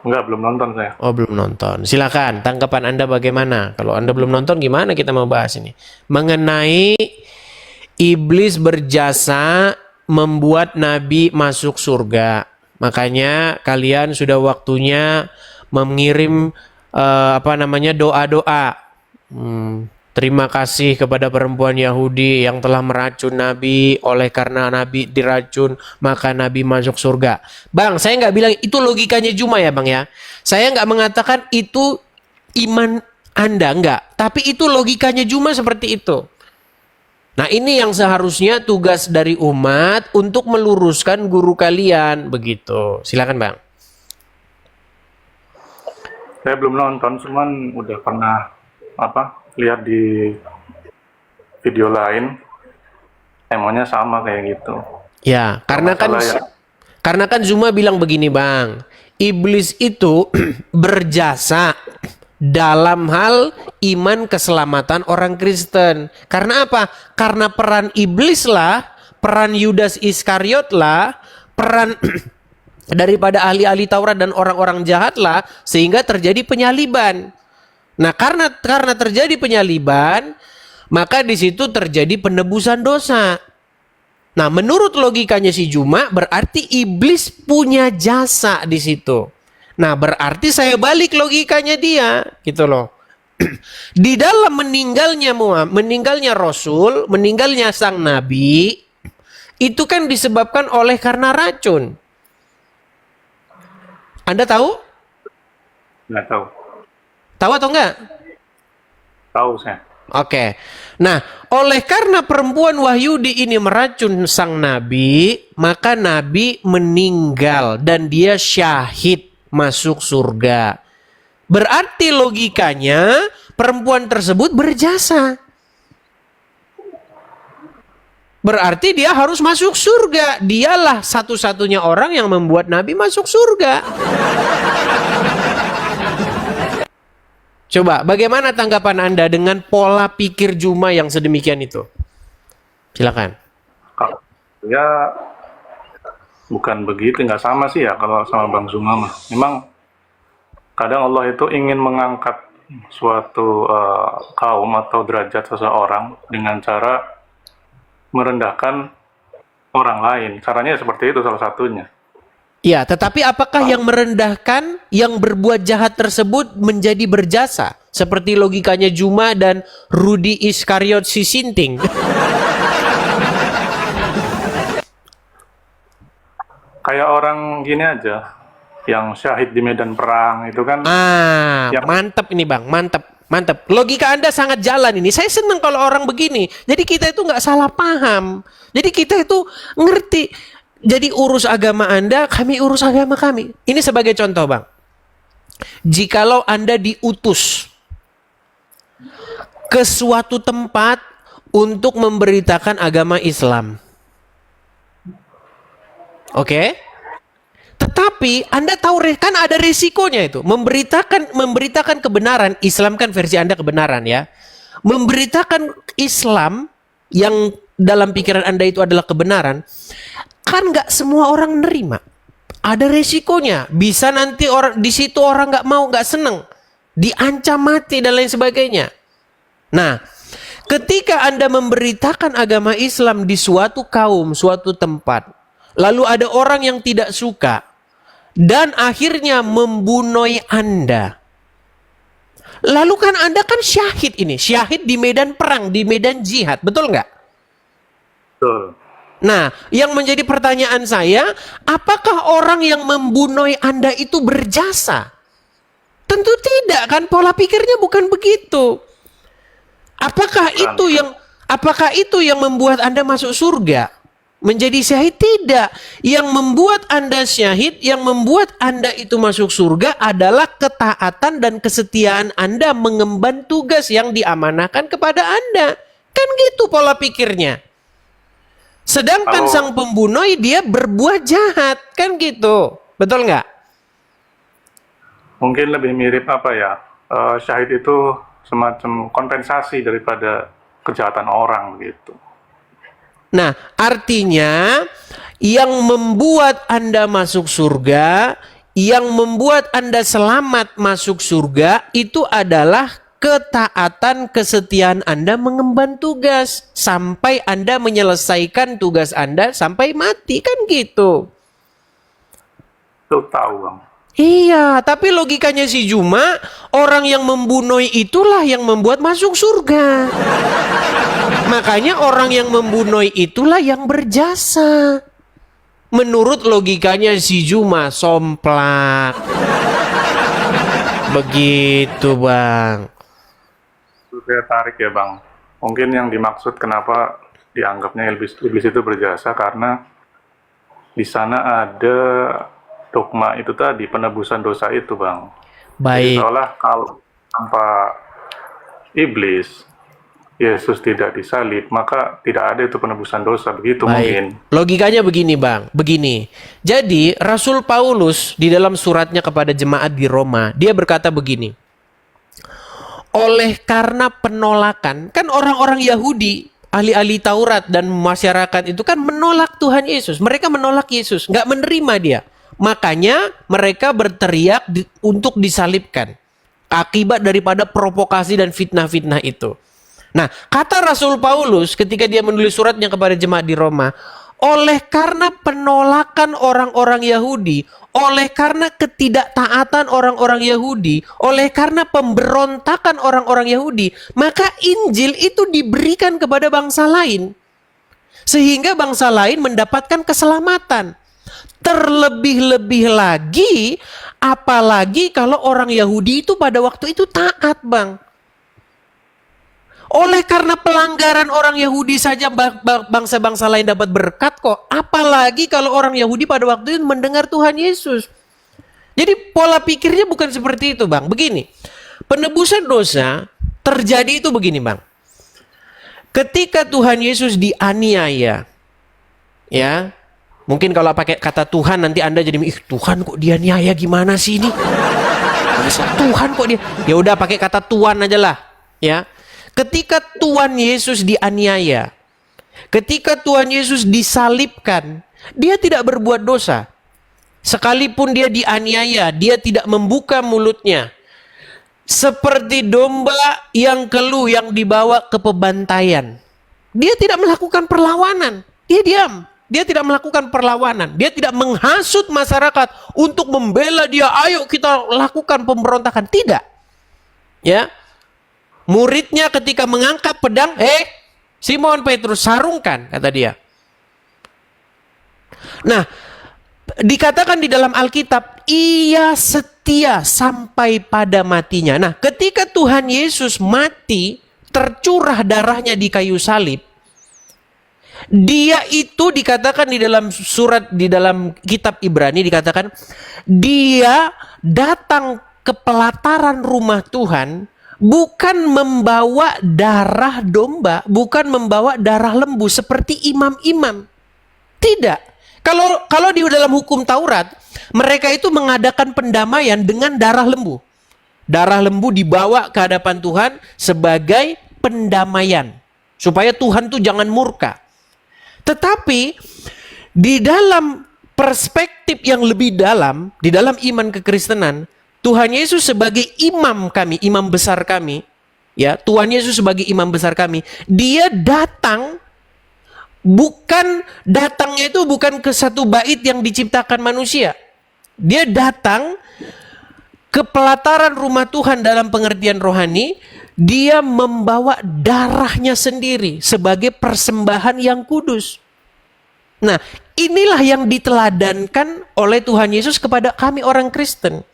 Enggak, belum nonton saya. Oh, belum nonton. Silakan, tanggapan Anda bagaimana? Kalau Anda belum nonton, gimana kita mau bahas ini? Mengenai iblis berjasa membuat Nabi masuk surga. Makanya kalian sudah waktunya mengirim doa-doa. Terima kasih kepada perempuan Yahudi yang telah meracun Nabi. Oleh karena Nabi diracun, maka Nabi masuk surga. Bang, saya nggak bilang itu logikanya Juma ya Bang ya. Saya nggak mengatakan itu iman Anda, nggak. Tapi itu logikanya Juma seperti itu. Nah, ini yang seharusnya tugas dari umat untuk meluruskan guru kalian. Begitu. Silakan Bang. Saya belum nonton, cuman udah pernah lihat di video lain. Emangnya sama kayak gitu. Ya, karena kan Zuma bilang begini Bang. Iblis itu berjasa dalam hal iman keselamatan orang Kristen. Karena apa? Karena peran iblis lah, peran Yudas Iskariot lah, peran daripada ahli-ahli Taurat dan orang-orang jahat lah, sehingga terjadi penyaliban. Nah, karena terjadi penyaliban, maka di situ terjadi penebusan dosa. Nah, menurut logikanya si Juma, berarti iblis punya jasa di situ. Nah, berarti saya balik logikanya dia, gitu loh. Di dalam meninggalnya Rasul, meninggalnya sang Nabi, itu kan disebabkan oleh karena racun. Anda tahu? Nggak tahu. Tahu atau enggak? Tahu saya. Oke. Nah, oleh karena perempuan Wahyudi ini meracun sang Nabi, maka Nabi meninggal dan dia syahid masuk surga. Berarti logikanya perempuan tersebut berjasa. Berarti dia harus masuk surga. Dialah satu-satunya orang yang membuat Nabi masuk surga. Coba, bagaimana tanggapan Anda dengan pola pikir Juma yang sedemikian itu? Silakan. Kalau ya bukan begitu, nggak sama sih ya kalau sama Bang Zuma mah. Memang kadang Allah itu ingin mengangkat suatu kaum atau derajat seseorang dengan cara merendahkan orang lain. Caranya seperti itu salah satunya. Ya, tetapi apakah yang merendahkan, yang berbuat jahat tersebut menjadi berjasa? Seperti logikanya Juma dan Rudi Iskariot si Sinting. Kayak orang gini aja, yang syahid di medan perang itu kan. Mantap ini Bang, mantap. Logika Anda sangat jalan ini. Saya senang kalau orang begini. Jadi kita itu nggak salah paham. Jadi kita itu ngerti. Jadi urus agama Anda, kami urus agama kami. Ini sebagai contoh Bang. Jikalau Anda diutus ke suatu tempat untuk memberitakan agama Islam. Oke? Tetapi Anda tahu kan ada risikonya itu. Memberitakan kebenaran, Islam kan versi Anda kebenaran ya. Memberitakan Islam yang dalam pikiran Anda itu adalah kebenaran, kan nggak semua orang nerima. Ada resikonya. Bisa nanti orang di situ orang nggak mau, nggak seneng, diancam mati dan lain sebagainya. Nah, ketika Anda memberitakan agama Islam di suatu kaum, suatu tempat, lalu ada orang yang tidak suka dan akhirnya membunuh Anda. Lalu kan Anda kan syahid ini, syahid di medan perang, di medan jihad, betul nggak? Betul. Nah, yang menjadi pertanyaan saya, apakah orang yang membunuh Anda itu berjasa? Tentu tidak kan, pola pikirnya bukan begitu. Apakah itu yang membuat Anda masuk surga? Menjadi syahid? Tidak. Yang membuat Anda syahid, yang membuat Anda itu masuk surga adalah ketaatan dan kesetiaan Anda mengemban tugas yang diamanahkan kepada Anda. Kan gitu pola pikirnya. Sedangkan sang pembunuh dia berbuat jahat, kan gitu, betul nggak? Mungkin lebih mirip syahid itu semacam kompensasi daripada kejahatan orang gitu. Nah, artinya yang membuat Anda masuk surga yang membuat Anda selamat masuk surga itu adalah ketaatan, kesetiaan Anda mengemban tugas sampai Anda menyelesaikan tugas Anda sampai mati, kan gitu. Itu tahu Bang. Iya, tapi logikanya si Juma, orang yang membunuh itulah yang membuat masuk surga. Makanya orang yang membunuh itulah yang berjasa. Menurut logikanya si Juma somplak. Begitu Bang. Saya tarik ya Bang. Mungkin yang dimaksud kenapa dianggapnya iblis itu berjasa karena di sana ada dogma itu tadi, penebusan dosa itu Bang. Jadi Baik. seolah kalau tanpa iblis Yesus tidak disalib, maka tidak ada itu penebusan dosa, begitu mungkin. Baik. Logikanya begini Bang, begini. Jadi Rasul Paulus di dalam suratnya kepada jemaat di Roma, dia berkata begini. Oleh karena penolakan, kan orang-orang Yahudi, ahli-ahli Taurat dan masyarakat itu kan menolak Tuhan Yesus. Mereka menolak Yesus, nggak menerima dia. Makanya mereka berteriak untuk disalibkan. Akibat daripada provokasi dan fitnah-fitnah itu. Nah, kata Rasul Paulus ketika dia menulis suratnya kepada jemaat di Roma, oleh karena penolakan orang-orang Yahudi, oleh karena ketidaktaatan orang-orang Yahudi, oleh karena pemberontakan orang-orang Yahudi, maka Injil itu diberikan kepada bangsa lain. Sehingga bangsa lain mendapatkan keselamatan. Terlebih-lebih lagi, apalagi kalau orang Yahudi itu pada waktu itu taat, Bang. Oleh karena pelanggaran orang Yahudi saja bangsa-bangsa lain dapat berkat kok. Apalagi kalau orang Yahudi pada waktu itu mendengar Tuhan Yesus. Jadi pola pikirnya bukan seperti itu Bang. Begini, penebusan dosa terjadi itu begini Bang. Ketika Tuhan Yesus dianiaya, ya, mungkin kalau pakai kata Tuhan nanti Anda jadi, ih Tuhan kok dianiaya gimana sih ini? Masa Tuhan kok dia? Ya udah pakai kata Tuhan aja lah, ya. Ketika Tuhan Yesus dianiaya, ketika Tuhan Yesus disalibkan, dia tidak berbuat dosa. Sekalipun dia dianiaya, dia tidak membuka mulutnya. Seperti domba yang keluh yang dibawa ke pembantaian. Dia tidak melakukan perlawanan. Dia diam. Dia tidak melakukan perlawanan. Dia tidak menghasut masyarakat untuk membela dia. Ayo kita lakukan pemberontakan. Tidak. Ya. Muridnya ketika mengangkat pedang, Simon Petrus sarungkan, kata dia. Nah, dikatakan di dalam Alkitab, ia setia sampai pada matinya. Nah, ketika Tuhan Yesus mati, tercurah darahnya di kayu salib, dia itu dikatakan di dalam surat, di dalam kitab Ibrani dikatakan, dia datang ke pelataran rumah Tuhan, bukan membawa darah domba, bukan membawa darah lembu seperti imam-imam. Tidak. Kalau di dalam hukum Taurat, mereka itu mengadakan pendamaian dengan darah lembu. Darah lembu dibawa ke hadapan Tuhan sebagai pendamaian. Supaya Tuhan tuh jangan murka. Tetapi di dalam perspektif yang lebih dalam, di dalam iman kekristenan, Tuhan Yesus sebagai imam kami, imam besar kami, ya, Tuhan Yesus sebagai imam besar kami, dia datang, datangnya itu bukan ke satu bait yang diciptakan manusia. Dia datang ke pelataran rumah Tuhan dalam pengertian rohani, dia membawa darahnya sendiri sebagai persembahan yang kudus. Nah, inilah yang diteladankan oleh Tuhan Yesus kepada kami orang Kristen.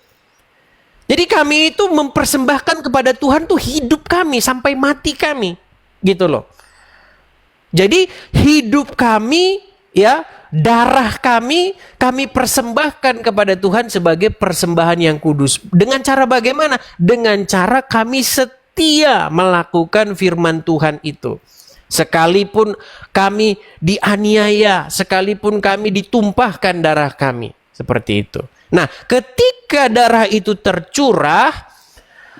Jadi kami itu mempersembahkan kepada Tuhan tuh hidup kami sampai mati kami, gitu loh. Jadi hidup kami, ya, darah kami persembahkan kepada Tuhan sebagai persembahan yang kudus. Dengan cara bagaimana? Dengan cara kami setia melakukan firman Tuhan itu. Sekalipun kami dianiaya, sekalipun kami ditumpahkan darah kami, seperti itu. Nah, ketika darah itu tercurah,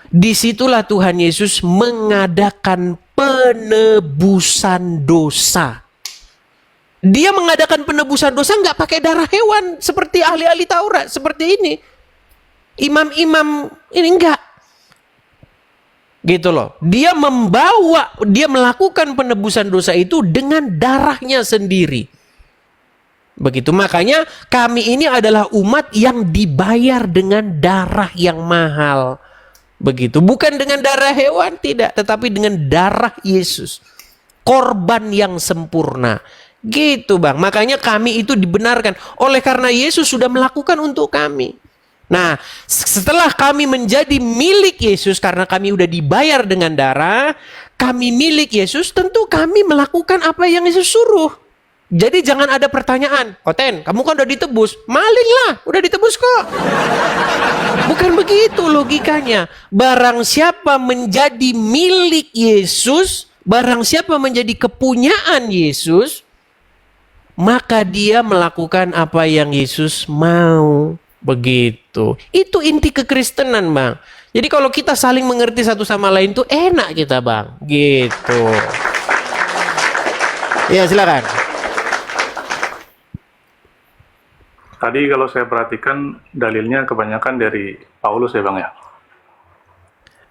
disitulah Tuhan Yesus mengadakan penebusan dosa. Dia mengadakan penebusan dosa nggak pakai darah hewan seperti ahli-ahli Taurat seperti ini. Imam-imam ini enggak. Gitu loh. Dia melakukan penebusan dosa itu dengan darahnya sendiri. Begitu, makanya kami ini adalah umat yang dibayar dengan darah yang mahal. Begitu, bukan dengan darah hewan, tidak, tetapi dengan darah Yesus. Korban yang sempurna. Gitu Bang, makanya kami itu dibenarkan oleh karena Yesus sudah melakukan untuk kami. Nah, setelah kami menjadi milik Yesus karena kami udah dibayar dengan darah, kami milik Yesus, tentu kami melakukan apa yang Yesus suruh. Jadi jangan ada pertanyaan, Koten, kamu kan udah ditebus, maling lah, udah ditebus kok. Bukan begitu logikanya. Barang siapa menjadi milik Yesus, barang siapa menjadi kepunyaan Yesus, maka dia melakukan apa yang Yesus mau. Begitu. Itu inti kekristenan, Bang. Jadi kalau kita saling mengerti satu sama lain tuh enak kita, Bang. Gitu. Ya, silakan. Tadi kalau saya perhatikan dalilnya kebanyakan dari Paulus ya Bang ya.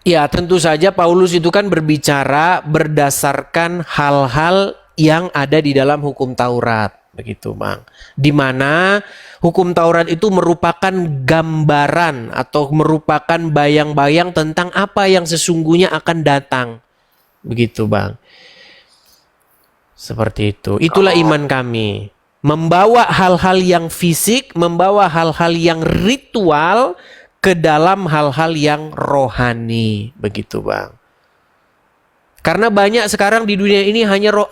Ya, tentu saja Paulus itu kan berbicara berdasarkan hal-hal yang ada di dalam hukum Taurat. Begitu Bang. Di mana hukum Taurat itu merupakan gambaran atau merupakan bayang-bayang tentang apa yang sesungguhnya akan datang. Begitu Bang. Seperti itu. Itulah iman kami. Membawa hal-hal yang fisik, membawa hal-hal yang ritual ke dalam hal-hal yang rohani. Begitu Bang. Karena banyak sekarang di dunia ini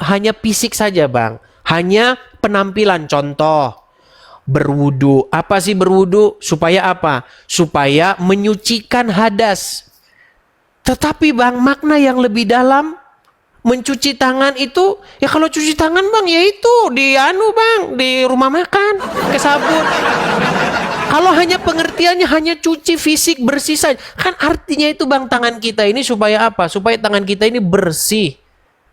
hanya fisik saja Bang. Hanya penampilan, contoh berwudu. Apa sih berwudu? Supaya apa? Supaya menyucikan hadas. Tetapi Bang, makna yang lebih dalam mencuci tangan itu, ya kalau cuci tangan Bang, ya itu Bang, di rumah makan, pakai sabun. Kalau hanya pengertiannya hanya cuci fisik bersih saja, kan artinya itu Bang, tangan kita ini supaya apa? Supaya tangan kita ini bersih.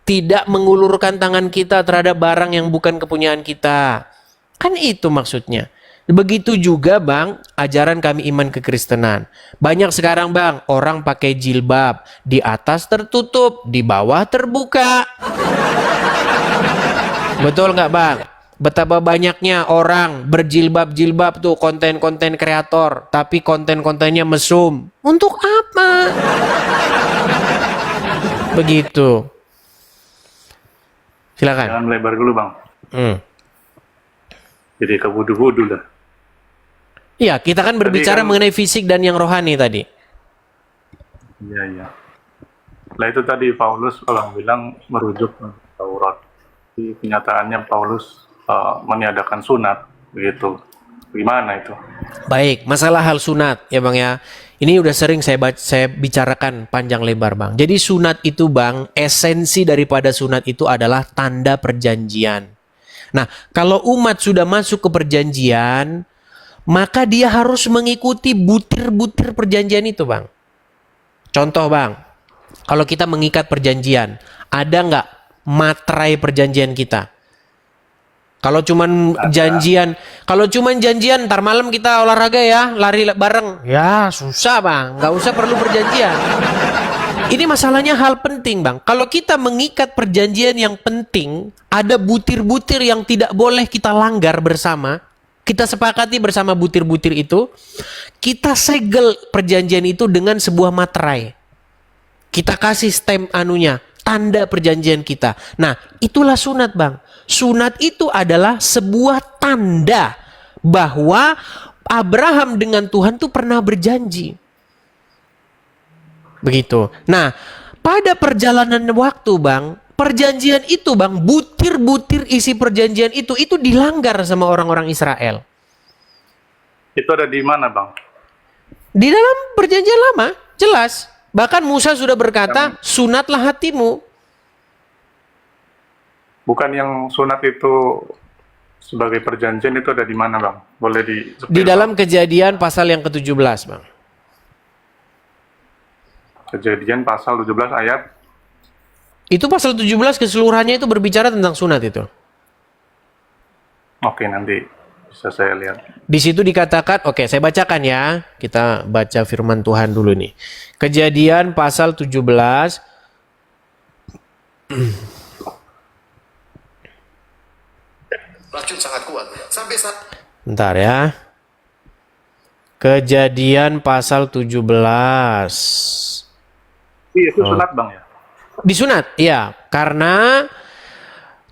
Tidak mengulurkan tangan kita terhadap barang yang bukan kepunyaan kita. Kan itu maksudnya. Begitu juga Bang, ajaran kami iman kekristenan. Banyak sekarang Bang, orang pakai jilbab. Di atas tertutup, di bawah terbuka. Betul nggak Bang? Betapa banyaknya orang berjilbab-jilbab tuh, konten-konten kreator. Tapi konten-kontennya mesum. Untuk apa? Begitu. Silakan. Jangan melebar dulu Bang. Jadi ke wudu-wudu lah. Iya, kita kan berbicara kan, mengenai fisik dan yang rohani tadi. Iya, iya. Nah itu tadi Paulus orang bilang merujuk ke Taurat. Di kenyataannya Paulus meniadakan sunat, begitu. Gimana itu? Baik, masalah hal sunat ya Bang ya. Ini udah sering saya bicarakan panjang lebar Bang. Jadi sunat itu Bang, esensi daripada sunat itu adalah tanda perjanjian. Nah, kalau umat sudah masuk ke perjanjian, maka dia harus mengikuti butir-butir perjanjian itu Bang. Contoh Bang, kalau kita mengikat perjanjian, ada nggak materai perjanjian kita? Kalau cuman janjian, ntar malam kita olahraga ya, lari bareng. Ya susah Bang, nggak usah perlu perjanjian. Ini masalahnya hal penting Bang. Kalau kita mengikat perjanjian yang penting, ada butir-butir yang tidak boleh kita langgar bersama. Kita sepakati bersama butir-butir itu, kita segel perjanjian itu dengan sebuah materai. Kita kasih stem anunya, tanda perjanjian kita. Nah, itulah sunat Bang. Sunat itu adalah sebuah tanda bahwa Abraham dengan Tuhan tuh pernah berjanji. Begitu. Nah, pada perjalanan waktu Bang, perjanjian itu Bang, butir-butir isi perjanjian itu dilanggar sama orang-orang Israel. Itu ada di mana Bang? Di dalam perjanjian lama, jelas. Bahkan Musa sudah berkata, sunatlah hatimu. Bukan yang sunat itu sebagai perjanjian itu ada di mana Bang? Boleh di dalam Kejadian pasal yang ke-17 Bang. Kejadian pasal 17 ayat. Itu pasal 17 keseluruhannya itu berbicara tentang sunat itu. Oke, nanti bisa saya lihat. Di situ dikatakan, oke, saya bacakan ya. Kita baca firman Tuhan dulu nih. Kejadian pasal 17. Racun sangat kuat. Sampai saat Bentar ya. Kejadian pasal 17. Yesus sunat Bang ya? Disunat, ya. Karena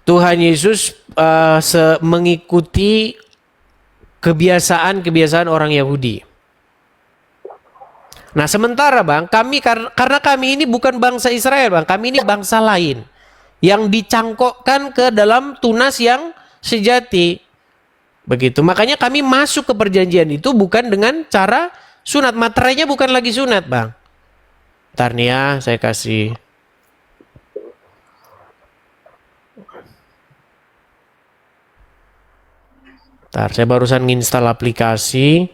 Tuhan Yesus mengikuti kebiasaan-kebiasaan orang Yahudi. Nah, sementara Bang, karena kami ini bukan bangsa Israel, Bang. Kami ini bangsa lain yang dicangkokkan ke dalam tunas yang sejati. Begitu. Makanya kami masuk ke perjanjian itu bukan dengan cara sunat. Materainya bukan lagi sunat, Bang. Ntar nih ya, saya kasih. Ntar, saya barusan nginstal aplikasi.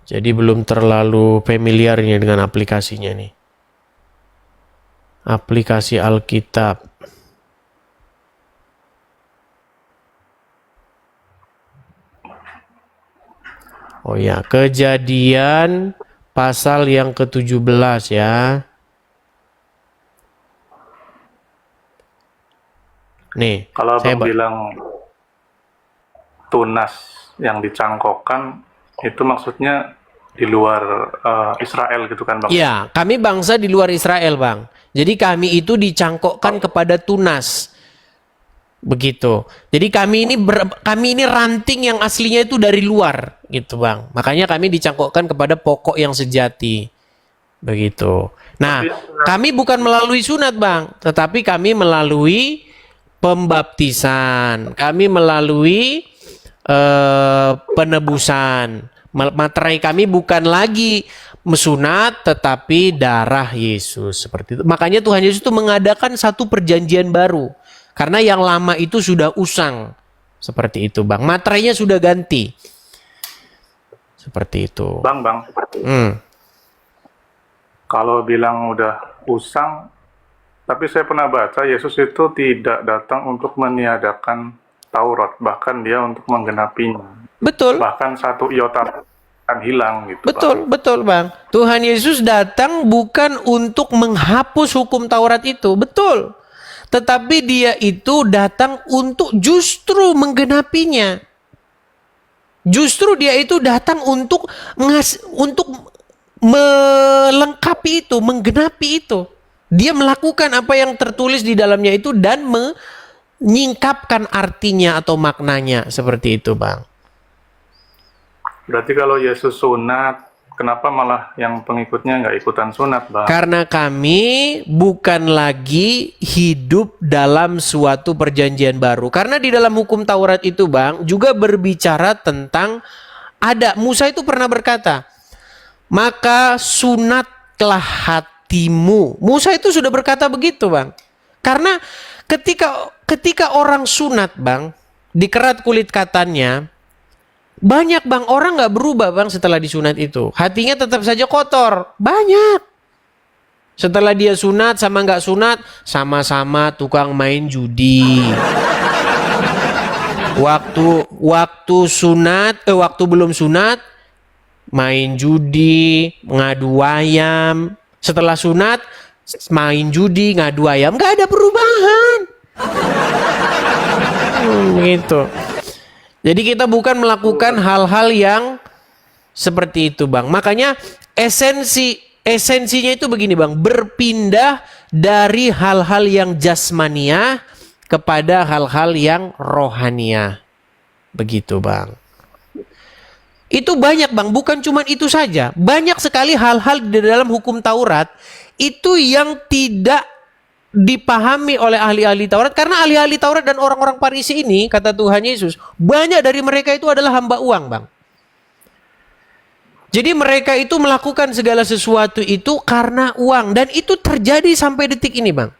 Jadi belum terlalu familiarnya dengan aplikasinya nih. Aplikasi Alkitab. Oh ya, Kejadian pasal yang ke-17 ya. Nih, Kalau saya Abang bilang tunas yang dicangkokkan, itu maksudnya di luar Israel gitu kan Bang? Iya, kami bangsa di luar Israel, Bang. Jadi kami itu dicangkokkan kepada tunas. Begitu. Jadi kami ini ranting yang aslinya itu dari luar, gitu, Bang. Makanya kami dicangkokkan kepada pokok yang sejati. Begitu. Nah, kami bukan melalui sunat, Bang, tetapi kami melalui pembaptisan. Kami melalui penebusan. Materai kami bukan lagi mesunat tetapi darah Yesus, seperti itu. Makanya Tuhan Yesus itu mengadakan satu perjanjian baru. Karena yang lama itu sudah usang. Seperti itu, Bang. Materainya sudah ganti. Seperti itu. Bang. Kalau bilang udah usang, tapi saya pernah baca Yesus itu tidak datang untuk meniadakan Taurat, bahkan dia untuk menggenapinya. Betul. Bahkan satu iota akan hilang gitu. Betul, Bang. Tuhan Yesus datang bukan untuk menghapus hukum Taurat itu. Betul. Tetapi dia itu datang untuk justru menggenapinya. Justru dia itu datang untuk melengkapi itu, menggenapi itu. Dia melakukan apa yang tertulis di dalamnya itu dan menyingkapkan artinya atau maknanya, seperti itu, Bang. Berarti kalau Yesus sunat, kenapa malah yang pengikutnya nggak ikutan sunat, Bang? Karena kami bukan lagi hidup dalam suatu perjanjian baru. Karena di dalam hukum Taurat itu, Bang, juga berbicara tentang Musa itu pernah berkata, maka sunatlah hatimu. Musa itu sudah berkata begitu, Bang. Karena ketika orang sunat, Bang, dikerat kulit katannya, banyak, Bang, orang nggak berubah, Bang, setelah disunat itu. Hatinya tetap saja kotor. Banyak. Setelah dia sunat sama nggak sunat, sama-sama tukang main judi. Waktu belum sunat, main judi, ngadu ayam. Setelah sunat, main judi, ngadu ayam. Nggak ada perubahan. Gitu. Jadi kita bukan melakukan hal-hal yang seperti itu, Bang. Makanya esensinya itu begini, Bang. Berpindah dari hal-hal yang jasmaniah kepada hal-hal yang rohaniah. Begitu, Bang. Itu banyak, Bang. Bukan cuma itu saja. Banyak sekali hal-hal di dalam hukum Taurat itu yang tidak dipahami oleh ahli-ahli Taurat, karena ahli-ahli Taurat dan orang-orang Farisi ini, kata Tuhan Yesus, banyak dari mereka itu adalah hamba uang, Bang. Jadi mereka itu melakukan segala sesuatu itu karena uang, dan itu terjadi sampai detik ini, Bang.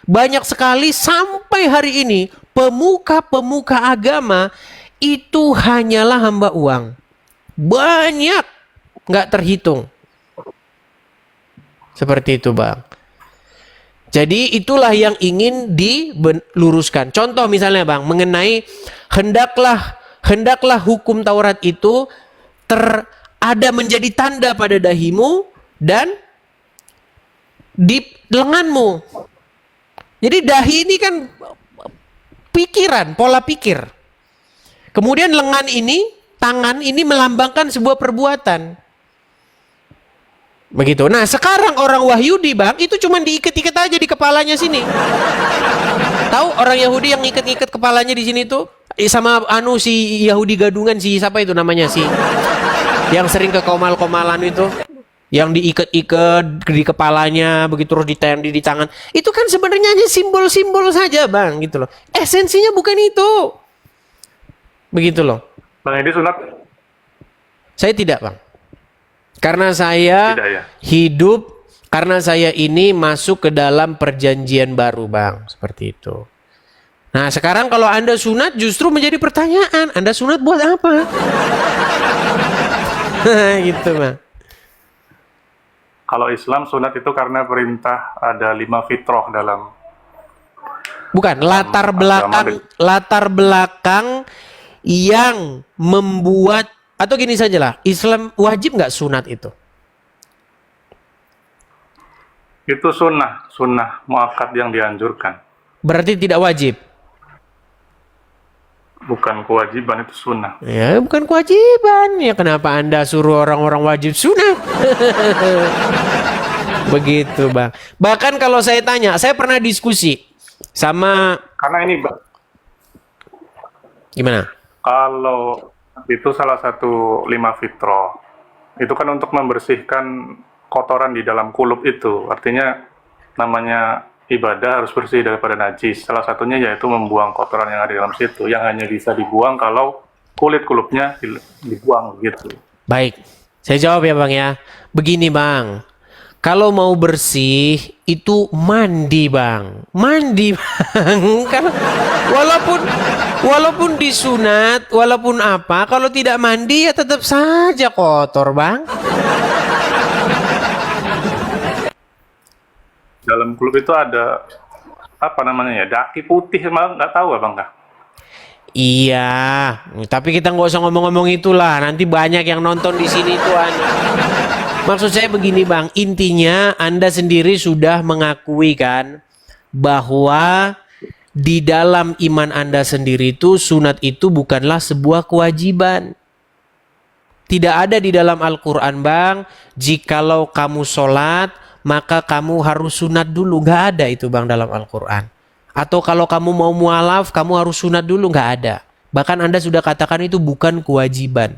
Banyak sekali sampai hari ini pemuka-pemuka agama itu hanyalah hamba uang. Banyak, nggak terhitung. Seperti itu, Bang. Jadi itulah yang ingin diluruskan. Contoh misalnya, Bang, mengenai hendaklah hendaklah hukum Taurat itu ada menjadi tanda pada dahimu dan di lenganmu. Jadi dahi ini kan pikiran, pola pikir. Kemudian lengan ini, tangan ini melambangkan sebuah perbuatan. Begitu. Nah, sekarang orang Wahyudi, Bang, itu cuma diikat-ikat aja di kepalanya sini. Tahu orang Yahudi yang ngikat-ngikat kepalanya di sini tuh? Sama si Yahudi gadungan, si siapa itu namanya sih? Yang sering ke komal-komalan itu. Yang diikat-ikat di kepalanya, begitu terus ditendang di tangan. Itu kan sebenarnya hanya simbol-simbol saja, Bang, gitu loh. Esensinya bukan itu. Begitu loh. Bang Edi sunat? Saya tidak, Bang. Karena saya Tidak ya? hidup, karena saya ini masuk ke dalam perjanjian baru, Bang. Seperti itu. Nah, sekarang kalau Anda sunat justru menjadi pertanyaan. Anda sunat buat apa? Gitu, Bang. Kalau Islam sunat itu karena perintah ada 5 fitrah dalam Bukan, latar belakang yang membuat, atau gini saja lah, Islam wajib nggak sunat itu? itu sunnah muakkad yang dianjurkan, Berarti tidak wajib. bukan kewajiban, itu sunnah. Ya, bukan kewajiban. Ya, kenapa Anda suruh orang-orang wajib sunat? Begitu, Bang. Bahkan kalau saya tanya, saya pernah diskusi sama, Karena ini Bang, gimana? kalau itu salah satu 5 fitrah, itu kan untuk membersihkan kotoran di dalam kulub itu. Artinya namanya ibadah harus bersih daripada najis. Salah satunya yaitu membuang kotoran yang ada di dalam situ, yang hanya bisa dibuang kalau kulit kulubnya dibuang gitu. Baik, saya jawab ya, Bang ya. Begini, Bang. Kalau mau bersih itu mandi, Bang. Mandi, Bang. Karena walaupun disunat, walaupun apa, kalau tidak mandi ya tetap saja kotor, Bang. Dalam kulub itu ada apa namanya ya, daki putih, malah nggak tahu Abang kah? Iya, tapi kita nggak usah ngomong-ngomong itulah. Nanti banyak yang nonton di sini tuan. Maksud saya begini, Bang. Intinya Anda sendiri sudah mengakui kan bahwa di dalam iman Anda sendiri itu sunat itu bukanlah sebuah kewajiban. Tidak ada di dalam Al-Quran, Bang. Jikalau kamu sholat, maka kamu harus sunat dulu. Nggak ada itu, Bang, dalam Al-Quran. Atau kalau kamu mau mualaf, kamu harus sunat dulu. Nggak ada. Bahkan Anda sudah katakan itu bukan kewajiban.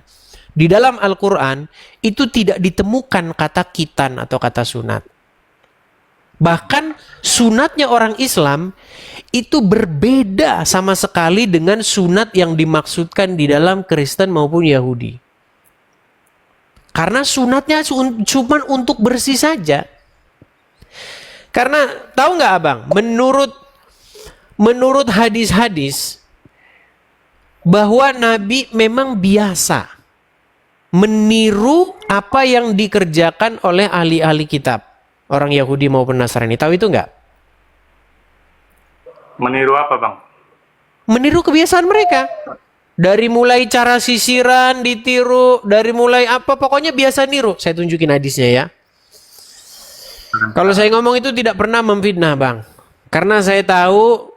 Di dalam Al-Quran, itu tidak ditemukan kata khitan atau kata sunat. Bahkan sunatnya orang Islam itu berbeda sama sekali dengan sunat yang dimaksudkan di dalam Kristen maupun Yahudi. Karena sunatnya cuma untuk bersih saja. Karena tahu nggak, Abang, menurut hadis-hadis bahwa Nabi memang biasa meniru apa yang dikerjakan oleh ahli-ahli kitab, orang Yahudi maupun Nasrani. Tahu itu nggak? Meniru apa Bang? Meniru kebiasaan mereka. Dari mulai cara sisiran ditiru, dari mulai apa, pokoknya biasa niru. Saya tunjukin hadisnya ya. Kalau saya ngomong itu tidak pernah memfitnah, Bang. Karena saya tahu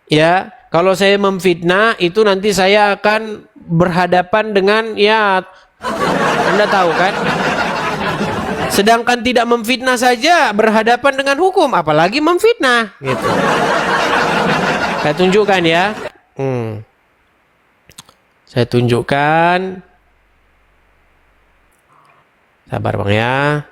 ya, kalau saya memfitnah itu nanti saya akan berhadapan dengan, ya Anda tahu kan. Sedangkan tidak memfitnah saja berhadapan dengan hukum, apalagi memfitnah gitu. Saya tunjukkan ya. Saya tunjukkan. Sabar, Bang ya.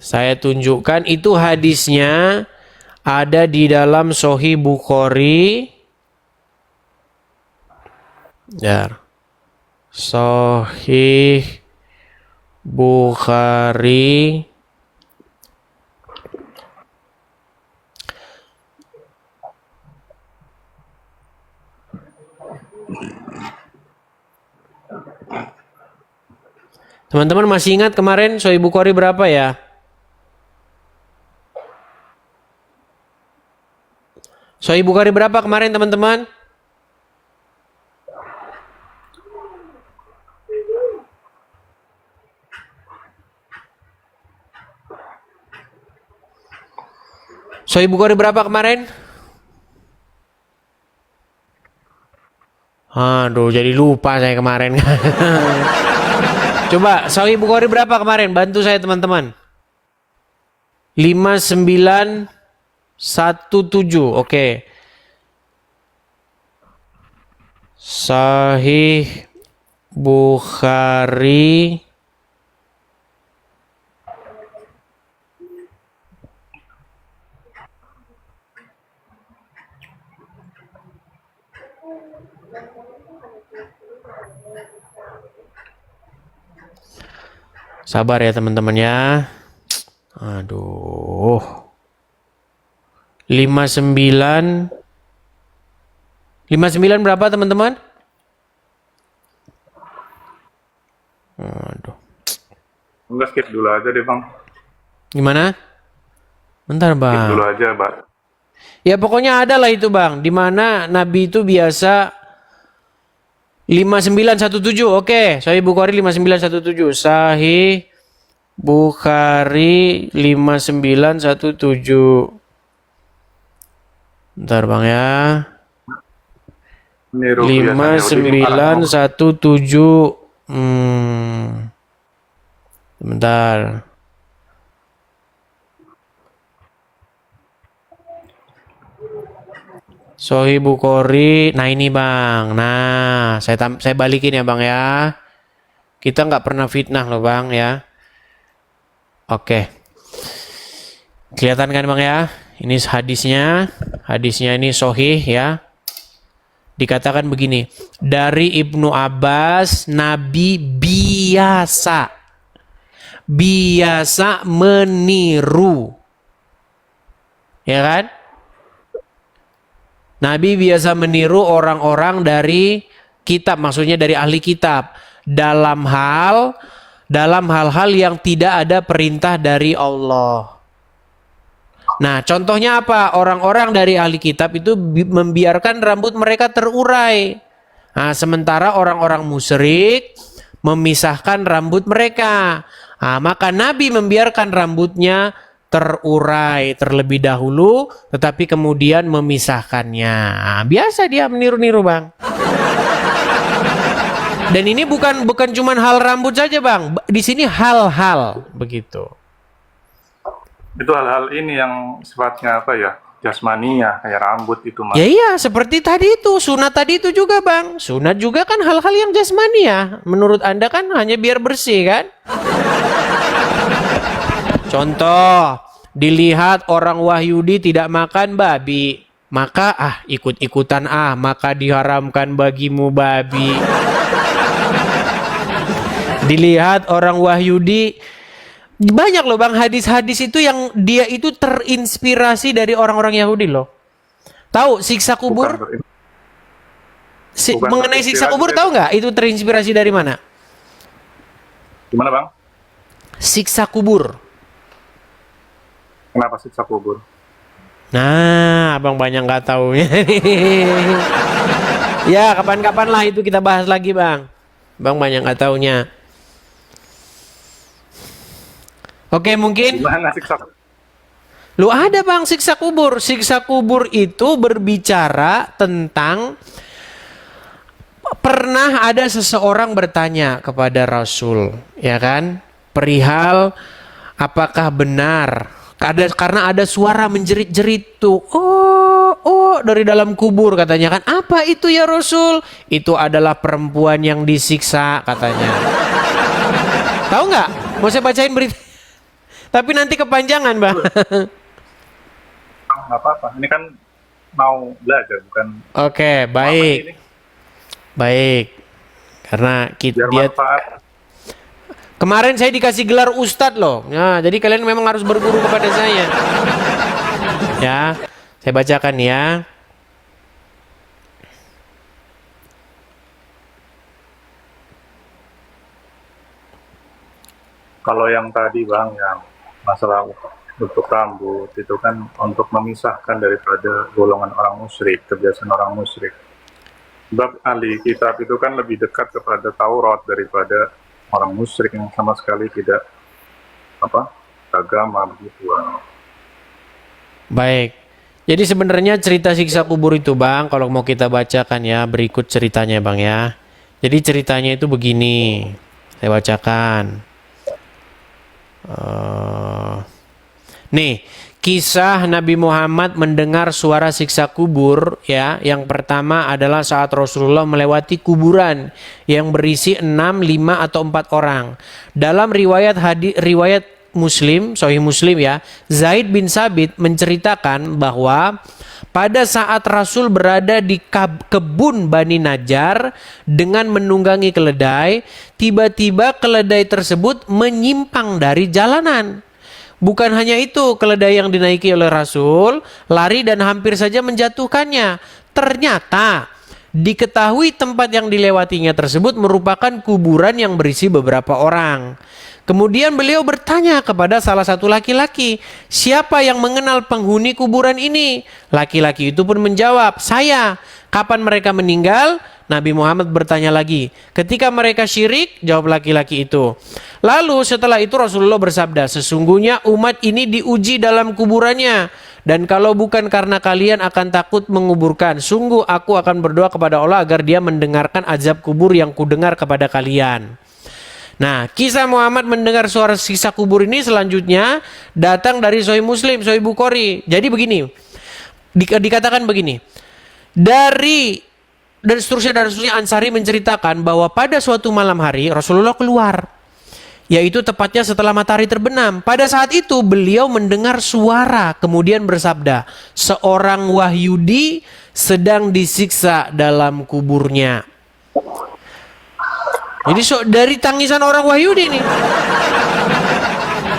Saya tunjukkan itu hadisnya ada di dalam Sahih Bukhari. Ya. Sahih Bukhari Teman-teman masih ingat kemarin Sahih Bukhari berapa ya? Sahih Bukhari berapa kemarin teman-teman? Sahih Bukhari berapa kemarin? Aduh, jadi lupa saya kemarin. Coba, Sahih Bukhari berapa kemarin? Bantu saya teman-teman. 5917. Oke. Sahih Bukhari. Sabar ya teman-teman ya. Aduh. 59 berapa teman-teman? Aduh. Enggak, skip dulu aja deh Bang. Gimana? Bentar Skip bang. dulu aja, Bang. Ya pokoknya ada lah itu bang. Dimana Nabi itu biasa 5917. Oke. Sahih Bukhari 5917. Sahih Bukhari 5917. Bentar bang ya. Niru kebiasaan Yahudi. 5917. Bentar. Sahih Bukhari. Nah ini bang. Nah saya balikin ya bang ya. Kita nggak pernah fitnah loh bang ya. Oke. Kelihatan kan bang ya? Ini hadisnya. Hadisnya ini sahih ya. Dikatakan begini. Dari Ibnu Abbas, Nabi biasa meniru. Ya kan? Nabi biasa meniru orang-orang dari kitab, maksudnya dari ahli kitab, dalam hal-hal yang tidak ada perintah dari Allah. Nah, contohnya apa? Orang-orang dari ahli kitab itu membiarkan rambut mereka terurai. Nah, sementara orang-orang musyrik memisahkan rambut mereka. Nah, maka Nabi membiarkan rambutnya terurai terlebih dahulu, tetapi kemudian memisahkannya. Nah, biasa dia meniru-niru bang. Dan ini bukan cuma hal rambut saja bang. Di sini hal-hal begitu. Itu hal-hal ini yang sifatnya apa ya? Jasmani ya, kayak rambut itu Mas. Ya iya, seperti tadi itu, sunat tadi itu juga bang. Sunat juga kan hal-hal yang jasmani ya. Menurut Anda kan hanya biar bersih kan? Contoh, dilihat orang Wahyudi tidak makan babi. Maka ikut-ikutan maka diharamkan bagimu babi. Dilihat orang Wahyudi, banyak loh bang hadis-hadis itu yang dia itu terinspirasi dari orang-orang Yahudi loh. Tahu siksa kubur? Mengenai siksa kubur tahu nggak? Itu terinspirasi dari mana? Gimana bang? Siksa kubur. Kenapa siksa kubur? Nah, abang banyak nggak tahu. Ya, kapan-kapan lah itu kita bahas lagi bang. Bang banyak nggak taunya. Oke, mungkin. Gimana siksa? Lu ada bang siksa kubur. Siksa kubur itu berbicara tentang pernah ada seseorang bertanya kepada Rasul, ya kan? Perihal apakah benar? Karena ada suara menjerit-jerit tuh. Oh, dari dalam kubur katanya kan. Apa itu ya Rasul? Itu adalah perempuan yang disiksa katanya. Tahu nggak? Mau saya bacain berita. Tapi nanti kepanjangan, Bang. Nggak apa-apa. Ini kan mau belajar, bukan. Oke, baik. Baik. Karena Biar dia manfaat. kemarin saya dikasih gelar ustadz loh. Nah, jadi kalian memang harus berguru kepada saya. Ya, saya bacakan ya. Kalau yang tadi Bang, yang masalah bentuk rambut itu kan untuk memisahkan daripada golongan orang musyrik, kebiasaan orang musyrik. Sebab ahli kitab itu kan lebih dekat kepada Taurat daripada orang musyrik yang sama sekali tidak agama begitu Bang. Baik. Jadi sebenarnya cerita siksa kubur itu Bang, kalau mau kita bacakan ya, berikut ceritanya Bang ya. Jadi ceritanya itu begini, saya bacakan. Nih, kisah Nabi Muhammad mendengar suara siksa kubur ya. Yang pertama adalah saat Rasulullah melewati kuburan yang berisi 6, 5 atau 4 orang. Dalam riwayat Muslim, Sahih Muslim ya, Zaid bin Sabit menceritakan bahwa pada saat Rasul berada di kebun Bani Najjar dengan menunggangi keledai, tiba-tiba keledai tersebut menyimpang dari jalanan. Bukan hanya itu, keledai yang dinaiki oleh Rasul lari dan hampir saja menjatuhkannya. Ternyata diketahui tempat yang dilewatinya tersebut merupakan kuburan yang berisi beberapa orang. Kemudian beliau bertanya kepada salah satu laki-laki, siapa yang mengenal penghuni kuburan ini? Laki-laki itu pun menjawab, saya. Kapan mereka meninggal? Nabi Muhammad bertanya lagi, ketika mereka syirik? Jawab laki-laki itu. Lalu setelah itu Rasulullah bersabda, sesungguhnya umat ini diuji dalam kuburannya. Dan kalau bukan karena kalian akan takut menguburkan, sungguh aku akan berdoa kepada Allah agar dia mendengarkan azab kubur yang kudengar kepada kalian. Nah, kisah Muhammad mendengar suara siksa kubur ini selanjutnya datang dari Sahih Muslim, Sahih Bukhari. Jadi begini, dikatakan begini, dan seterusnya Ansari menceritakan bahwa pada suatu malam hari Rasulullah keluar, yaitu tepatnya setelah matahari terbenam. Pada saat itu beliau mendengar suara, kemudian bersabda, seorang Wahyudi sedang disiksa dalam kuburnya. Jadi dari tangisan orang Wahyudi nih.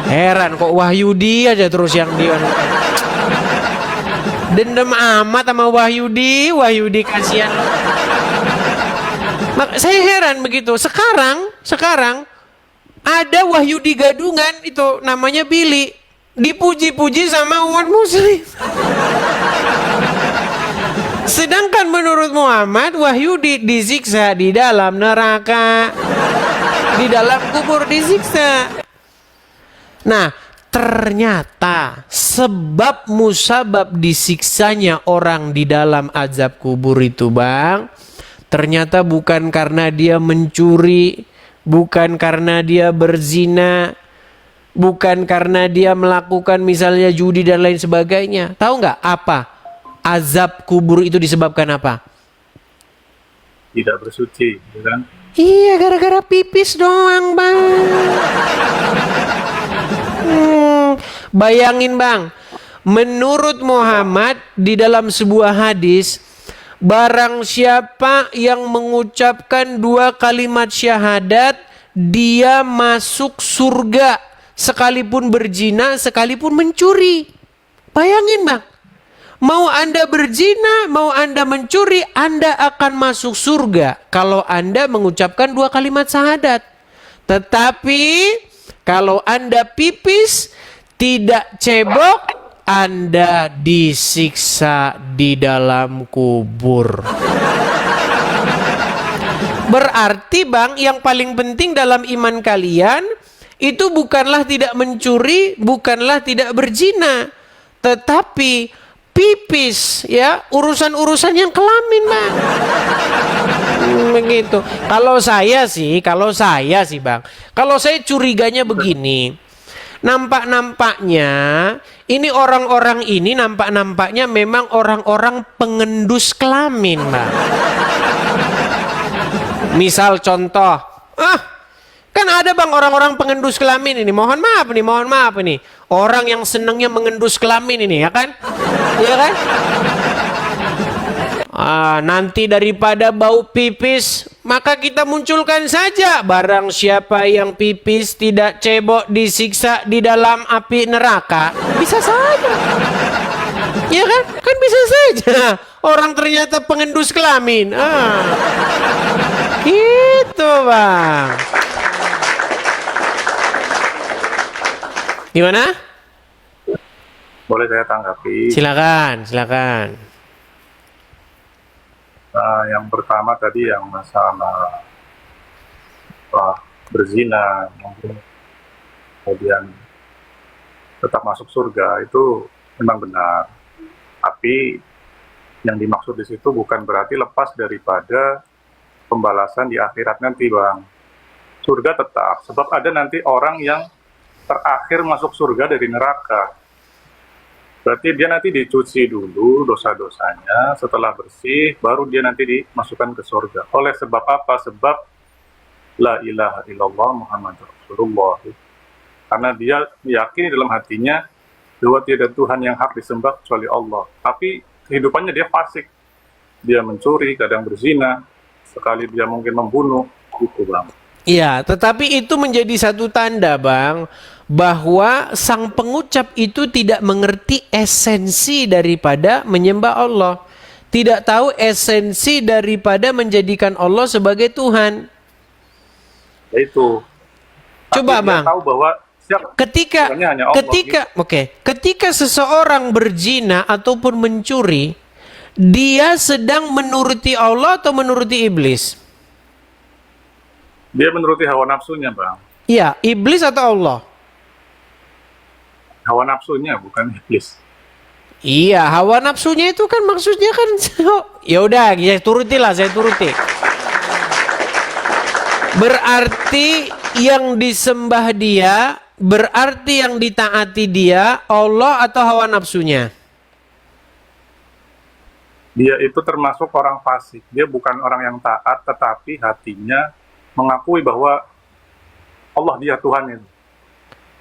Heran kok Wahyudi aja terus yang dia. Dendam amat sama Wahyudi kasihan. Saya heran begitu. Sekarang ada Wahyudi gadungan itu namanya Billy, dipuji-puji sama umat muslim. Sedangkan menurut Muhammad, Wahyudi disiksa di dalam neraka, di dalam kubur disiksa. Nah, ternyata sebab musabab disiksanya orang di dalam azab kubur itu Bang, ternyata bukan karena dia mencuri, bukan karena dia berzina, bukan karena dia melakukan misalnya judi dan lain sebagainya. Tahu nggak apa? Azab kubur itu disebabkan apa? Tidak bersuci, kan? Iya, gara-gara pipis doang Bang. Bayangin Bang, menurut Muhammad di dalam sebuah hadis, barang siapa yang mengucapkan 2 kalimat syahadat, dia masuk surga sekalipun berzina, sekalipun mencuri. Bayangin Bang, mau Anda berzina, mau Anda mencuri, Anda akan masuk surga kalau Anda mengucapkan 2 kalimat syahadat. Tetapi kalau Anda pipis, tidak cebok, Anda disiksa di dalam kubur. Berarti Bang, yang paling penting dalam iman kalian itu bukanlah tidak mencuri, bukanlah tidak berzina, tetapi pipis ya, urusan-urusan yang kelamin Bang. Begitu. Kalau saya sih Bang, kalau saya curiganya begini, nampaknya ini orang-orang ini nampaknya memang orang-orang pengendus kelamin Bang. Misal contoh, kan ada Bang orang-orang pengendus kelamin ini. Mohon maaf nih. Orang yang senangnya mengendus kelamin ini, ya kan? Iya kan? Nanti daripada bau pipis, maka kita munculkan saja, barang siapa yang pipis tidak cebok disiksa di dalam api neraka. Bisa saja. Ya kan? Kan bisa saja. Orang ternyata pengendus kelamin. Gitu Bang. Gimana? Boleh saya tanggapi? Silakan, silakan. Nah, yang pertama tadi yang masalah berzina, kemudian tetap masuk surga, itu memang benar. Tapi yang dimaksud di situ bukan berarti lepas daripada pembalasan di akhirat nanti, Bang. Surga tetap, sebab ada nanti orang yang terakhir masuk surga dari neraka. Berarti dia nanti dicuci dulu dosa-dosanya, setelah bersih, baru dia nanti dimasukkan ke surga. Oleh sebab apa? Sebab La ilaha illallah Muhammad Rasulullah. Karena dia meyakini dalam hatinya bahwa tiada Tuhan yang hak disembah kecuali Allah. Tapi kehidupannya dia fasik. Dia mencuri, kadang berzina, sekali dia mungkin membunuh, gitu, Bang. Iya, tetapi itu menjadi satu tanda, Bang, bahwa sang pengucap itu tidak mengerti esensi daripada menyembah Allah. Tidak tahu esensi daripada menjadikan Allah sebagai Tuhan. Itu. Coba, Tapi dia Bang. tahu bahwa Ketika Tuhannya hanya Allah, ketika seseorang berzina ataupun mencuri, dia sedang menuruti Allah atau menuruti iblis? dia menuruti hawa nafsunya, Bang. Iya, iblis atau Allah? Hawa nafsunya, bukan iblis. Iya, hawa nafsunya itu kan maksudnya kan ya udah, saya turuti. Berarti yang disembah dia, berarti yang ditaati dia Allah atau hawa nafsunya? Dia itu termasuk orang fasik. Dia bukan orang yang taat, tetapi hatinya mengakui bahwa Allah dia Tuhan itu.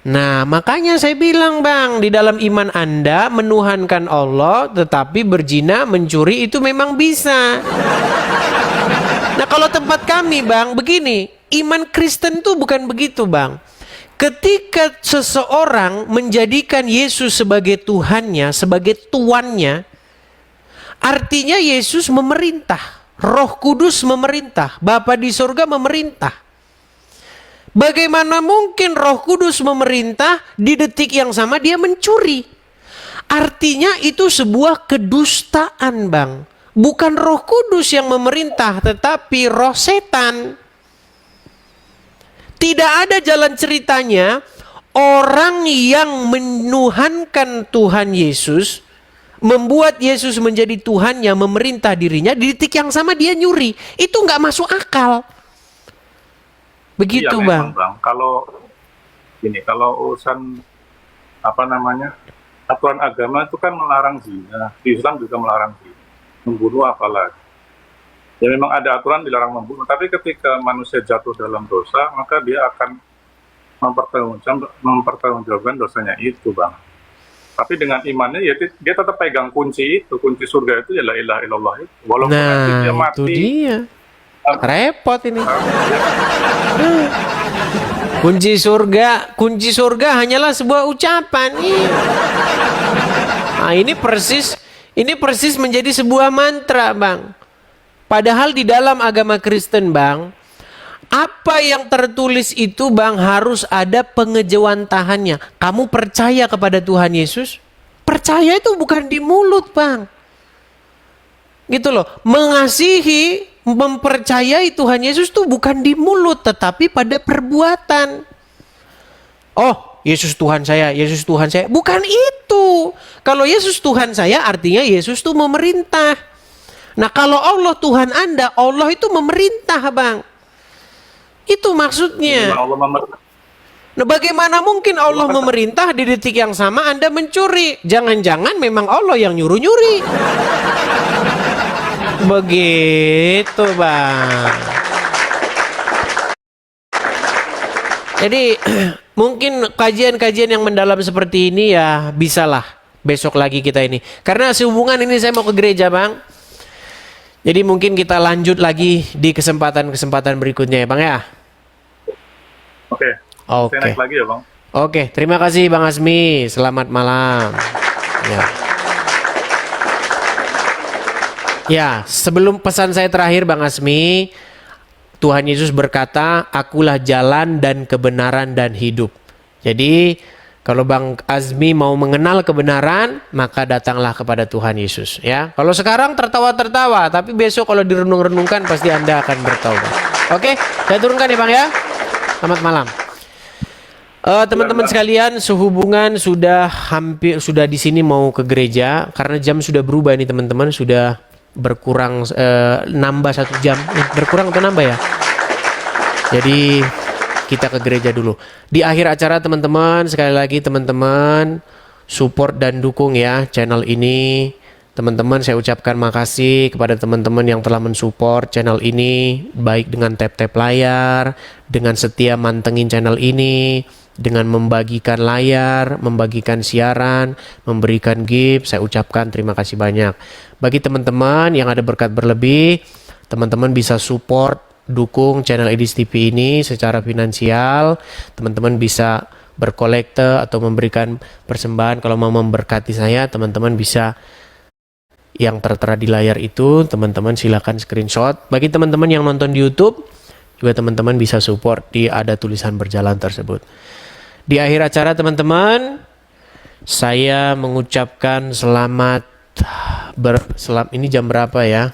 Nah, makanya saya bilang, Bang, di dalam iman Anda menuhankan Allah, tetapi berzina, mencuri itu memang bisa. Nah, kalau tempat kami, Bang, begini, iman Kristen tuh bukan begitu, Bang. Ketika seseorang menjadikan Yesus sebagai Tuhannya, sebagai tuannya, artinya Yesus memerintah, Roh Kudus memerintah, Bapa di surga memerintah. Bagaimana mungkin Roh Kudus memerintah di detik yang sama dia mencuri? Artinya itu sebuah kedustaan, Bang. Bukan Roh Kudus yang memerintah, tetapi roh setan. Tidak ada jalan ceritanya orang yang menuhankan Tuhan Yesus, membuat Yesus menjadi Tuhannya, memerintah dirinya, di detik yang sama dia nyuri. Itu nggak masuk akal. Begitu, Iya, Bang. memang, Bang. Kalau urusan aturan agama itu kan melarang zina. Di Islam juga melarang zina. Membunuh apalagi. Ya memang ada aturan dilarang membunuh. Tapi ketika manusia jatuh dalam dosa, maka dia akan mempertanggungjawabkan dosanya itu, Bang. Tapi dengan imannya ya dia tetap pegang kunci itu, kunci surga itu ya la ilaha illallah itu. Walaupun nanti dia Nah, mati, itu dia. Repot ini. Kunci surga hanyalah sebuah ucapan. Nah, ini persis menjadi sebuah mantra, Bang. Padahal di dalam agama Kristen, Bang, apa yang tertulis itu, Bang, harus ada pengejawantahannya. Kamu percaya kepada Tuhan Yesus? Percaya itu bukan di mulut, Bang. Gitu loh. Mengasihi, mempercayai Tuhan Yesus itu bukan di mulut, tetapi pada perbuatan. Oh, Yesus Tuhan saya, Yesus Tuhan saya. Bukan itu. Kalau Yesus Tuhan saya, artinya Yesus itu memerintah. Nah, kalau Allah Tuhan Anda, Allah itu memerintah, Bang. Itu maksudnya. Nah, bagaimana mungkin Allah memerintah di detik yang sama Anda mencuri? Jangan-jangan memang Allah yang nyuruh-nyuri. Begitu, Bang. Jadi mungkin kajian-kajian yang mendalam seperti ini ya bisalah besok lagi kita ini. Karena sehubungan ini saya mau ke gereja, Bang. Jadi mungkin kita lanjut lagi di kesempatan-kesempatan berikutnya ya, Bang ya. Oke. Oke. Saya naik lagi ya, Bang. Oke, terima kasih Bang Asmi. Selamat malam. Ya, sebelum pesan saya terakhir Bang Asmi, Tuhan Yesus berkata, "Akulah jalan dan kebenaran dan hidup." Jadi, Kalau Bang Azmi mau mengenal kebenaran, maka datanglah kepada Tuhan Yesus ya. Kalau sekarang tertawa-tertawa, tapi besok kalau direnung-renungkan pasti Anda akan bertaubat. Oke, saya turunkan ya Bang ya. Selamat malam. Teman-teman sekalian, sehubungan sudah di sini mau ke gereja karena jam sudah berubah ini teman-teman, sudah berkurang nambah 1 jam. Berkurang atau nambah ya? Jadi kita ke gereja dulu. Di akhir acara teman-teman, sekali lagi teman-teman support dan dukung ya channel ini. Teman-teman, saya ucapkan makasih kepada teman-teman yang telah mensupport channel ini, baik dengan tap-tap layar, dengan setia mantengin channel ini, dengan membagikan layar, membagikan siaran, memberikan gift. Saya ucapkan terima kasih banyak. Bagi teman-teman yang ada berkat berlebih, teman-teman bisa support, dukung channel Edis TV ini secara finansial. Teman-teman bisa berkolekte atau memberikan persembahan. Kalau mau memberkati saya, teman-teman bisa, yang tertera di layar itu, teman-teman silakan screenshot. Bagi teman-teman yang nonton di YouTube, juga teman-teman bisa support, di ada tulisan berjalan tersebut. Di akhir acara teman-teman, saya mengucapkan ini jam berapa ya?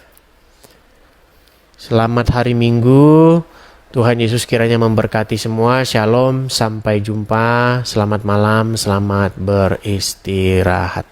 Selamat hari Minggu. Tuhan Yesus kiranya memberkati semua. Shalom, sampai jumpa. Selamat malam, selamat beristirahat.